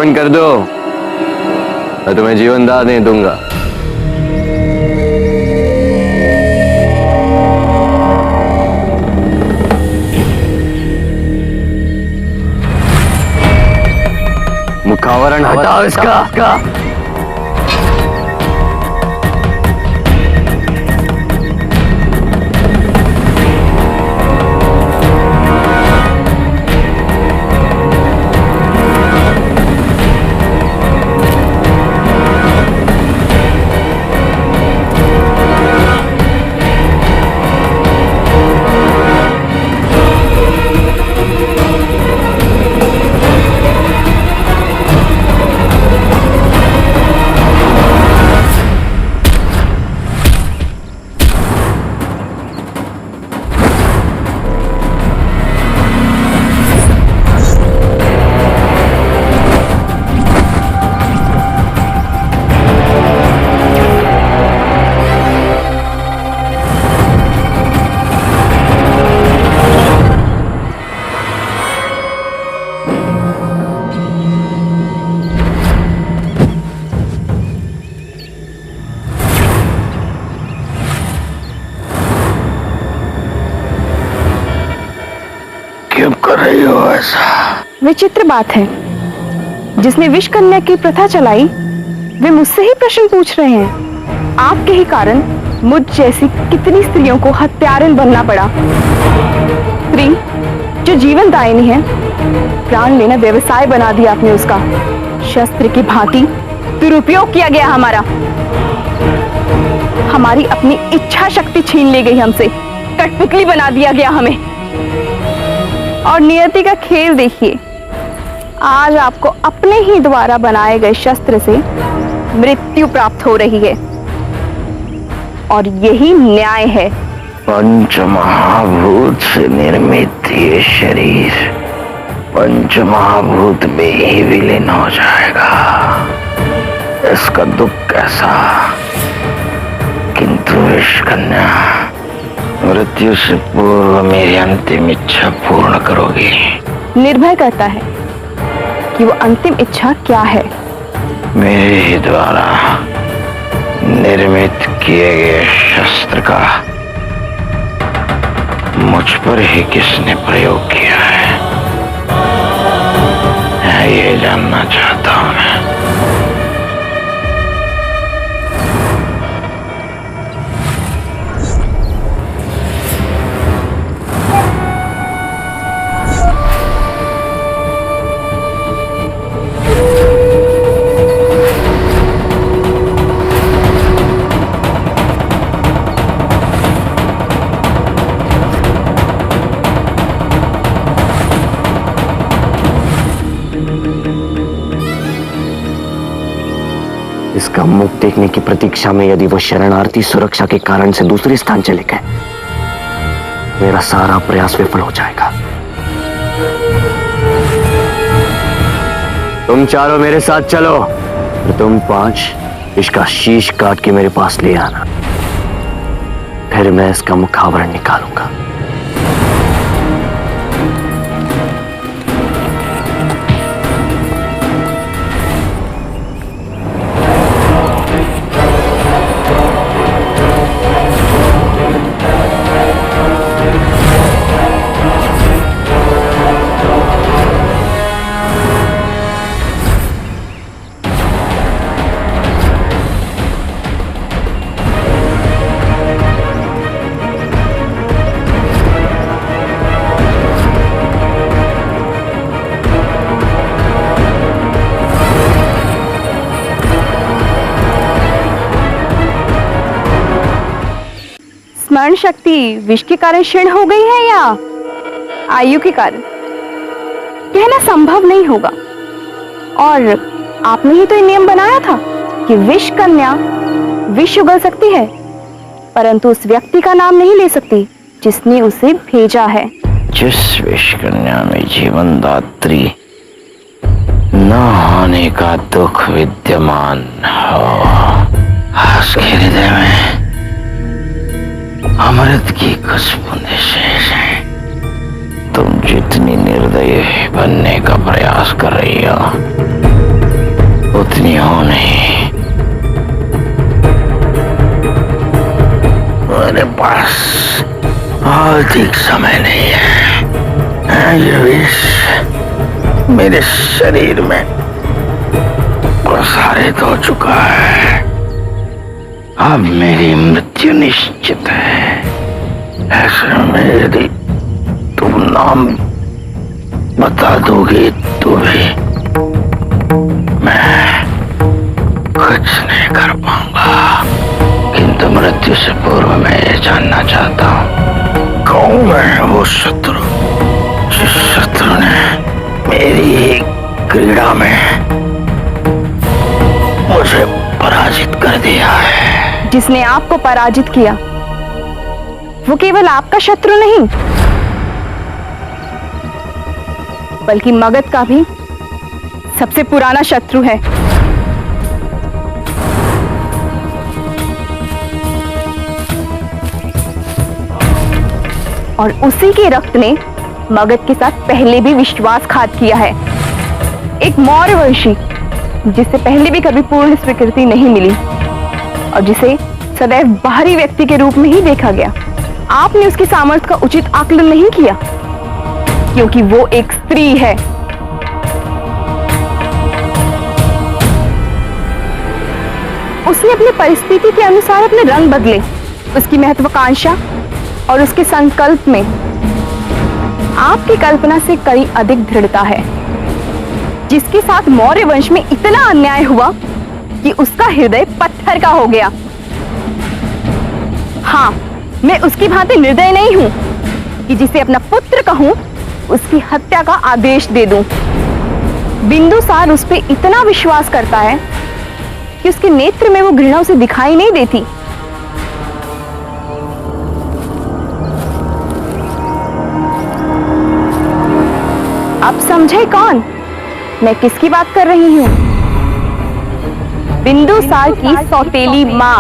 बंद कर दो, मैं तुम्हें जीवन दान नहीं दूंगा। मुखावरण हटाओ इसका। क्यों कर रही हो ऐसा? विचित्र बात है, जिसने विष कन्या की प्रथा चलाई वे मुझसे ही प्रश्न पूछ रहे हैं। आपके ही कारण मुझ जैसी कितनी स्त्रियों को हत्यारन बनना पड़ा। स्त्री जो जीवन दायिनी है, प्राण लेना व्यवसाय बना दिया आपने उसका। शस्त्र की भांति दुरुपयोग किया गया हमारा। हमारी अपनी इच्छा शक्ति छीन ली गई हमसे, कठपुतली बना दिया गया हमें। और नियति का खेल देखिए, आज आपको अपने ही द्वारा बनाए गए शस्त्र से मृत्यु प्राप्त हो रही है, और यही न्याय है। पंचमहाभूत से निर्मित ये शरीर पंचमहाभूत में ही विलीन हो जाएगा। इसका दुख कैसा, किंतु विष कन्या मृत्यु से पूर्व मेरी अंतिम इच्छा पूर्ण करोगी। निर्भर करता है कि वो अंतिम इच्छा क्या है। मेरे ही द्वारा निर्मित किए गए शस्त्र का मुझ पर ही किसने प्रयोग किया है, ये जानना चाहता हूं मैं। इसका मुख देखने की प्रतीक्षा में यदि वो शरणार्थी सुरक्षा के कारण से दूसरे स्थान चले गए, मेरा सारा प्रयास विफल हो जाएगा। तुम चारों मेरे साथ चलो, और तुम 5 इसका शीश काट के मेरे पास ले आना, फिर मैं इसका मुखावरण निकालूंगा। स्मरण शक्ति विष के कारण क्षीण हो गई है या आयु के कारण, कहना संभव नहीं होगा। और आपने ही तो ये नियम बनाया था कि विष कन्या विष उगल सकती है, परंतु उस व्यक्ति का नाम नहीं ले सकती जिसने उसे भेजा है। जिस विष कन्या में जीवन दात्री न होने का दुख विद्यमान हो, उसके हृदय में अमृत की कुछ बूंदें शेष हैं। तुम जितनी निर्दयी बनने का प्रयास कर रही हो, उतनी हो नहीं। मेरे पास अधिक समय नहीं है। ये विष मेरे शरीर में प्रसारित हो चुका है। अब मेरी मृत्यु निश्चित है। ऐसे में यदि तुम नाम बता दोगी तो भी मैं कुछ नहीं कर पाऊंगा। किंतु मृत्यु से पूर्व मैं ये जानना चाहता हूँ, कौन है वो शत्रु जिस शत्रु ने मेरी क्रीड़ा में मुझे पराजित कर दिया है। जिसने आपको पराजित किया वो केवल आपका शत्रु नहीं, बल्कि मगध का भी सबसे पुराना शत्रु है। और उसी के रक्त ने मगध के साथ पहले भी विश्वासघात किया है। एक मौर्य वंशी जिससे पहले भी कभी पूर्ण स्वीकृति नहीं मिली और जिसे सदैव बाहरी व्यक्ति के रूप में ही देखा गया। आपने उसकी सामर्थ्य का उचित आकलन नहीं किया क्योंकि वो एक स्त्री है। उसने अपनी परिस्थिति के अनुसार अपने रंग बदले। उसकी महत्वाकांक्षा और उसके संकल्प में आपकी कल्पना से कई अधिक दृढ़ता है, जिसके साथ मौर्य वंश में इतना अन्याय हुआ कि उसका हृदय पत्थर का हो गया। हाँ, मैं उसकी भांति निर्दय नहीं हूं कि जिसे अपना पुत्र कहूं उसकी हत्या का आदेश दे दूं। बिंदुसार उस पर इतना विश्वास करता है कि उसके नेत्र में वो घृणा उसे दिखाई नहीं देती। अब समझे कौन मैं किसकी बात कर रही हूं? बिंदुसार की सौतेली माँ,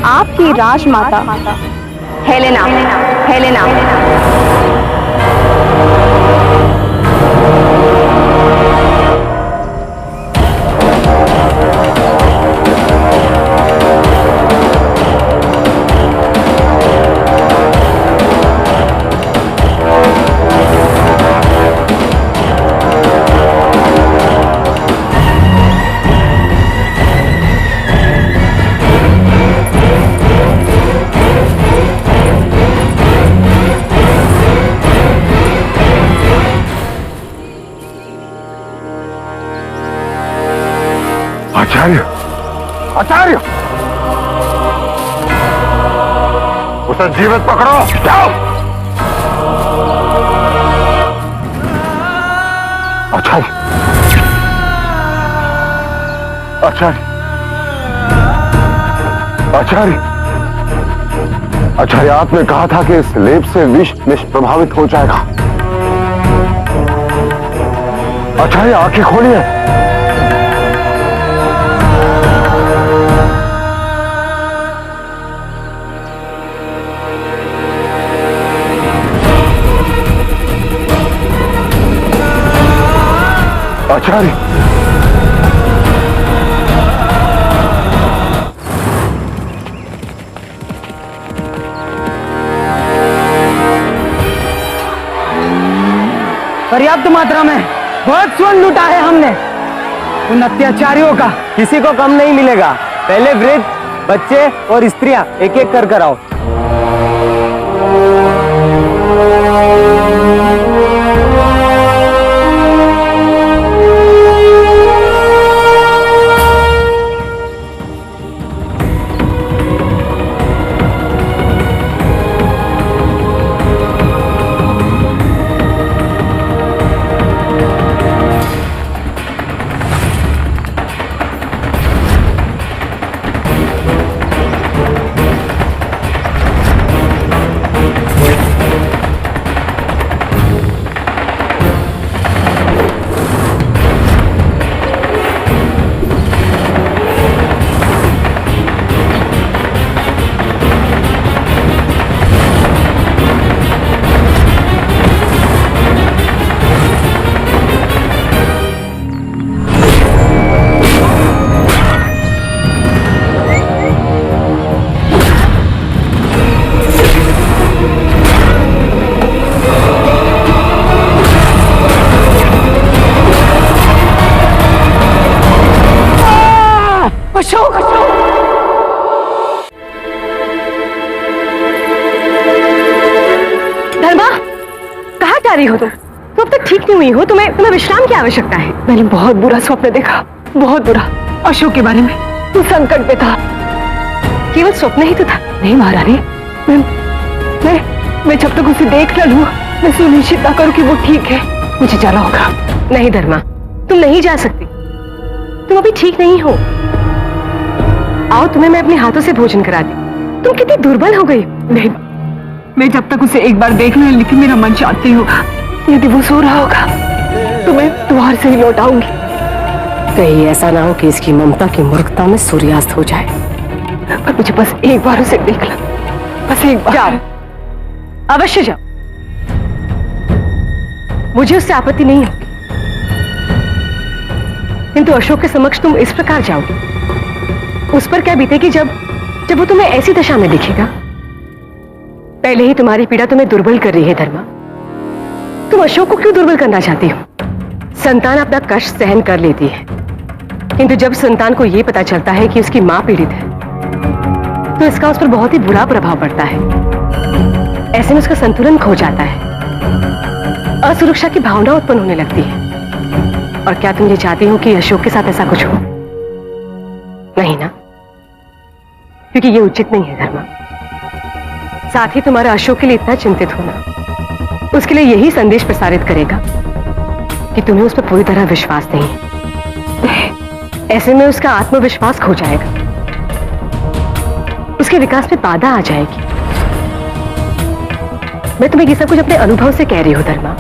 आपकी राजमाता हेलेना। आचार्य, उसे जीवित पकड़ो। जाओ। आचार्य, आचार्य, आचार्य, आचार्य, आपने कहा था कि इस लेप से विष निष्प्रभावित हो जाएगा। आचार्य, आंखें खोलिए। आचार्य, पर्याप्त मात्रा में बहुत स्वर्ण लूटा है हमने। उन अत्याचारियों का किसी को कम नहीं मिलेगा। पहले वृद्ध, बच्चे और स्त्रियां एक एक कर आओ। अशोक, धर्मा, कहाँ जा रही हो तुम? अब तक ठीक नहीं हुई हो, तुम्हें विश्राम की आवश्यकता है। मैंने बहुत बुरा स्वप्न देखा, बहुत बुरा। अशोक के बारे में। तू संकट में था। केवल स्वप्न ही तो था। नहीं महारानी, मैं जब तक उसे देख न लूं, मैं सुनिश्चित ना करूं कि वो ठीक है। मुझे जाना होगा। नहीं धर्मा, तुम नहीं जा सकती। तुम अभी ठीक नहीं हो। आओ, तुम्हें मैं अपने हाथों से भोजन करा दी। तुम कितनी दुर्बल हो गई। नहीं, मैं जब तक उसे एक बार देख लूं, लेकिन मेरा मन शांत नहीं होगा। यदि वो सो रहा होगा तो मैं द्वार से ही लौट आऊंगी। कहीं ऐसा ना हो कि इसकी ममता की मूर्खता में सूर्यास्त हो जाए। पर मुझे बस एक बार उसे देख लो, बस एक बार। जाओ, अवश्य जाओ। मुझे उससे आपत्ति नहीं होगी, किंतु अशोक के समक्ष तुम इस प्रकार जाओगे, उस पर क्या बीतेगी जब वो तुम्हें ऐसी दशा में दिखेगा? पहले ही तुम्हारी पीड़ा तुम्हें दुर्बल कर रही है धर्मा। तुम अशोक को क्यों दुर्बल करना चाहती हो? संतान अपना कष्ट सहन कर लेती है, किंतु जब संतान को यह पता चलता है कि उसकी मां पीड़ित है, तो इसका उस पर बहुत ही बुरा प्रभाव पड़ता है। ऐसे में उसका संतुलन खो जाता है, असुरक्षा की भावना उत्पन्न होने लगती है। और क्या तुम ये चाहती हो कि अशोक के साथ ऐसा कुछ हो? नहीं ना, क्योंकि ये उचित नहीं है धर्मा। साथ ही तुम्हारा अशोक के लिए इतना चिंतित होना उसके लिए यही संदेश प्रसारित करेगा कि तुम्हें उस पर पूरी तरह विश्वास नहीं है। ऐसे में उसका आत्मविश्वास खो जाएगा, उसके विकास में बाधा आ जाएगी। मैं तुम्हें ये सब कुछ अपने अनुभव से कह रही हूं धर्मा।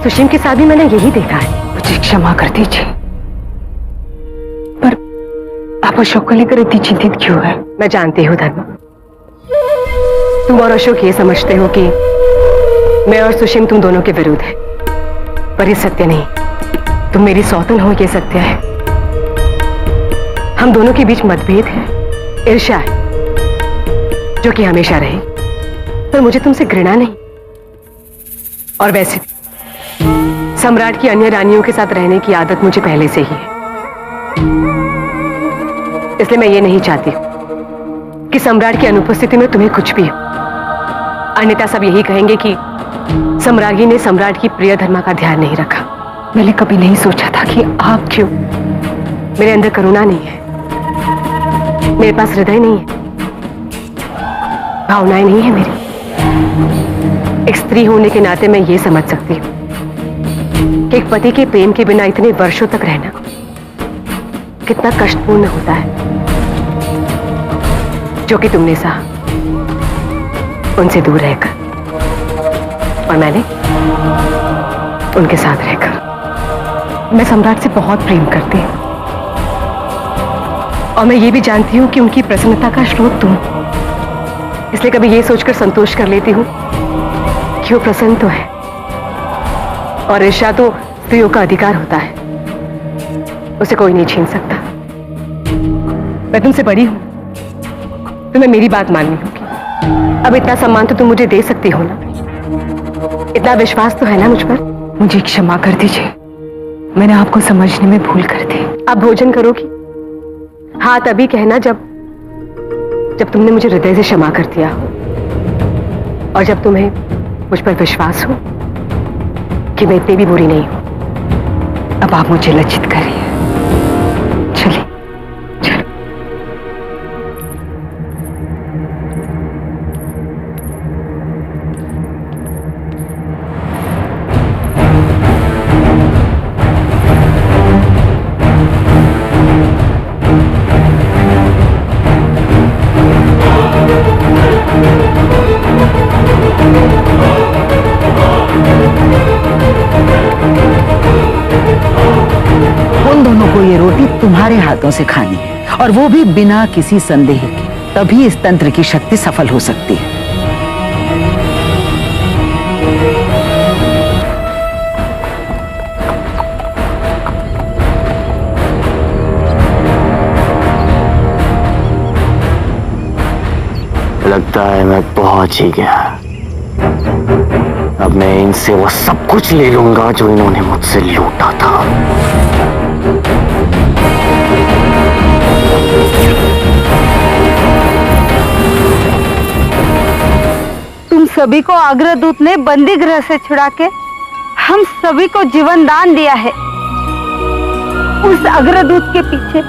सुशीम के साथ भी मैंने यही देखा है। मुझे क्षमा कर दीजिए, पर आप अशोक को लेकर इतनी चिंतित क्यों है? मैं जानती हूँ धर्मा, तुम और अशोक ये समझते हो कि मैं और सुशीम तुम दोनों के विरुद्ध है, पर ये सत्य नहीं। तुम मेरी सौतन हो, ये सत्य है। हम दोनों के बीच मतभेद है, ईर्ष्या है, जो कि हमेशा रहे। पर मुझे तुमसे घृणा नहीं। और वैसे सम्राट की अन्य रानियों के साथ रहने की आदत मुझे पहले से ही है, इसलिए मैं ये नहीं चाहती कि सम्राट की अनुपस्थिति में तुम्हें कुछ भी हो। अन्यथा सब यही कहेंगे कि सम्राज्ञी ने सम्राट की प्रिय धर्मा का ध्यान नहीं रखा। मैंने कभी नहीं सोचा था कि आप क्यों। मेरे अंदर करुणा नहीं है, मेरे पास हृदय नहीं है, भावनाएं नहीं है मेरी। एक स्त्री होने के नाते मैं ये समझ सकती हूँ कि एक पति के प्रेम के बिना इतने वर्षों तक रहना कितना कष्टपूर्ण होता है, जो कि तुमने सहा उनसे दूर रहकर, और मैंने उनके साथ रहकर। मैं सम्राट से बहुत प्रेम करती हूँ, और मैं ये भी जानती हूँ कि उनकी प्रसन्नता का स्रोत तुम। इसलिए कभी ये सोचकर संतोष कर लेती हूँ कि वो प्रसन्न तो है। और ईर्ष्या तो स्त्रियों का अधिकार होता है, उसे कोई नहीं छीन सकता। मैं तुमसे बड़ी हूं, तुम्हें मेरी बात माननी होगी। अब इतना सम्मान तो तुम मुझे दे सकती हो ना? इतना विश्वास तो है ना मुझ पर? मुझे क्षमा कर दीजिए, मैंने आपको समझने में भूल कर दी। अब भोजन करोगी? हाँ, तभी कहना जब तुमने मुझे हृदय से क्षमा कर दिया हो, और जब तुम्हें मुझ पर विश्वास हो कि मैं इतनी भी बुरी नहीं हूं। अब आप मुझे लज्जित करिए। चलिए, चलो। उन दोनों को ये रोटी तुम्हारे हाथों से खानी है, और वो भी बिना किसी संदेह के। तभी इस तंत्र की शक्ति सफल हो सकती है। लगता है मैं पहुंच ही गया। अब मैं इनसे वो सब कुछ ले लूंगा जो इन्होंने मुझसे लूटा था। सभी को अग्रदूत ने बंदी गृह से छुड़ा के हम सभी को जीवन दान दिया है। उस अग्रदूत के पीछे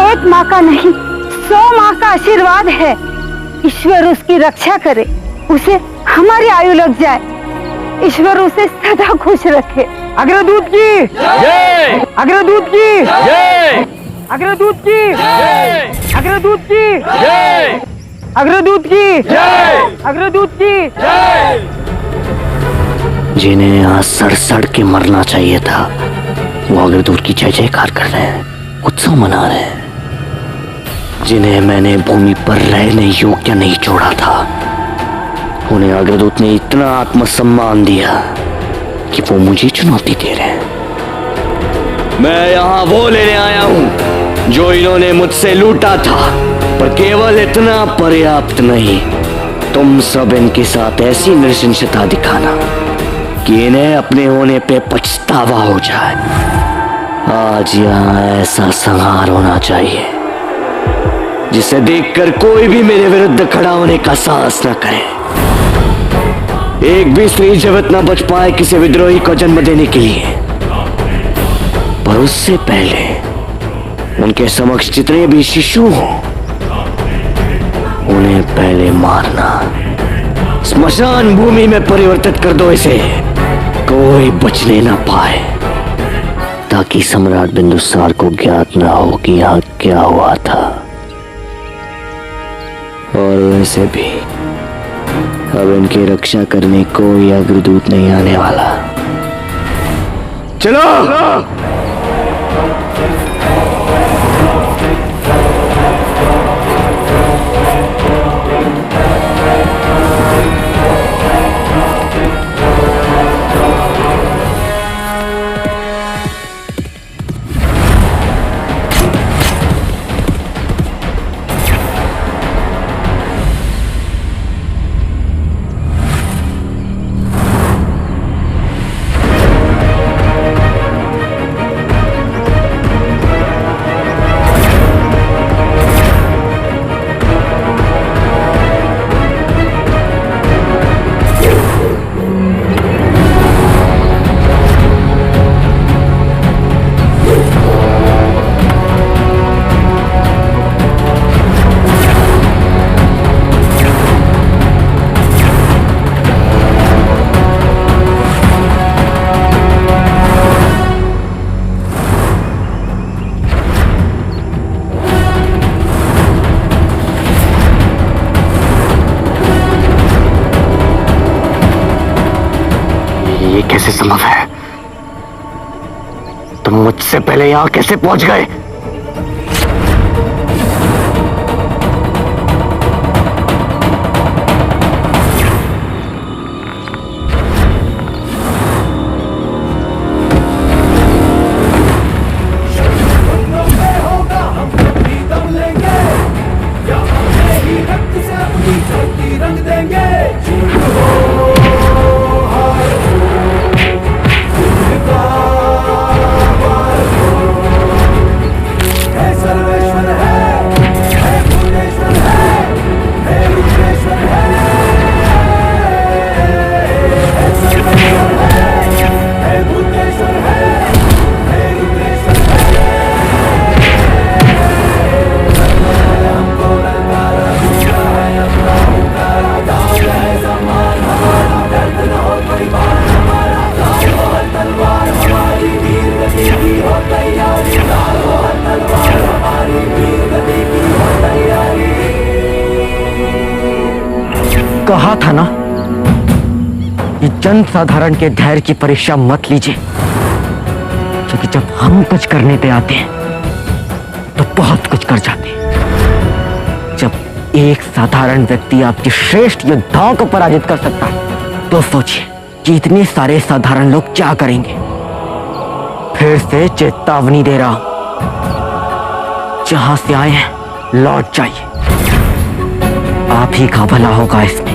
एक माँ का नहीं 100 माँ का आशीर्वाद है। ईश्वर उसकी रक्षा करे, उसे हमारी आयु लग जाए, ईश्वर उसे सदा खुश रखे। अग्रदूत की जय, अग्रदूत की जय, अग्रदूत की जय, अग्रदूत की जय, अग्रदूत की जय, अग्रदूत की जय। जिन्हें आज सड़ के मरना चाहिए था वो अग्रदूत की जय जयकार कर रहे हैं, उत्सव मना रहे हैं। जिन्हें मैंने भूमि पर रहने योग्य नहीं छोड़ा था उन्हें अग्रदूत ने इतना आत्मसम्मान दिया कि वो मुझे चुनौती दे रहे हैं। मैं यहाँ वो लेने आया हूँ जो इन्होंने मुझसे लूटा था, पर केवल इतना पर्याप्त नहीं, तुम सब इनके साथ ऐसी नृशंसता दिखाना कि इन्हें अपने होने पे पछतावा हो जाए। आज यहाँ ऐसा संहार होना चाहिए जिसे देखकर कोई भी मेरे विरुद्ध खड़ा होने का साहस न करे। एक भी स्त्री जीवित न बच पाए किसी विद्रोही को जन्म देने के लिए, पर उससे पहले उनके समक्ष जितने भी शिशु हों उन्हें पहले मारना, स्मशान भूमि में परिवर्तित कर दो इसे, कोई बचने न पाए, ताकि सम्राट बिंदुसार को ज्ञात न हो कि यहाँ क्या हुआ था। और वैसे भी अब इनकी रक्षा करने कोई अग्रदूत नहीं आने वाला। चलो, ये कैसे संभव है? तुम मुझसे पहले यहां कैसे पहुंच गए? कहा था ना कि जन साधारण के धैर्य की परीक्षा मत लीजिए, क्योंकि जब हम कुछ करने पे आते हैं तो बहुत कुछ कर जाते हैं। जब एक साधारण व्यक्ति आपके श्रेष्ठ योद्धाओं को पराजित कर सकता है तो सोचिए कि इतने सारे साधारण लोग क्या करेंगे। फिर से चेतावनी दे रहा हूं, जहां से आए हैं लौट जाइए, आप ही का भला होगा इसमें।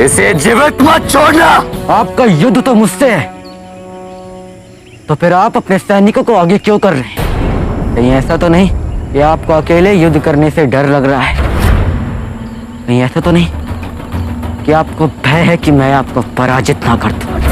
इसे जीवित मत छोड़ना। आपका युद्ध तो मुझसे है, तो फिर आप अपने सैनिकों को आगे क्यों कर रहे हैं? कहीं ऐसा तो नहीं कि आपको अकेले युद्ध करने से डर लग रहा है? कहीं ऐसा तो नहीं कि आपको भय है कि मैं आपको पराजित ना कर दूं?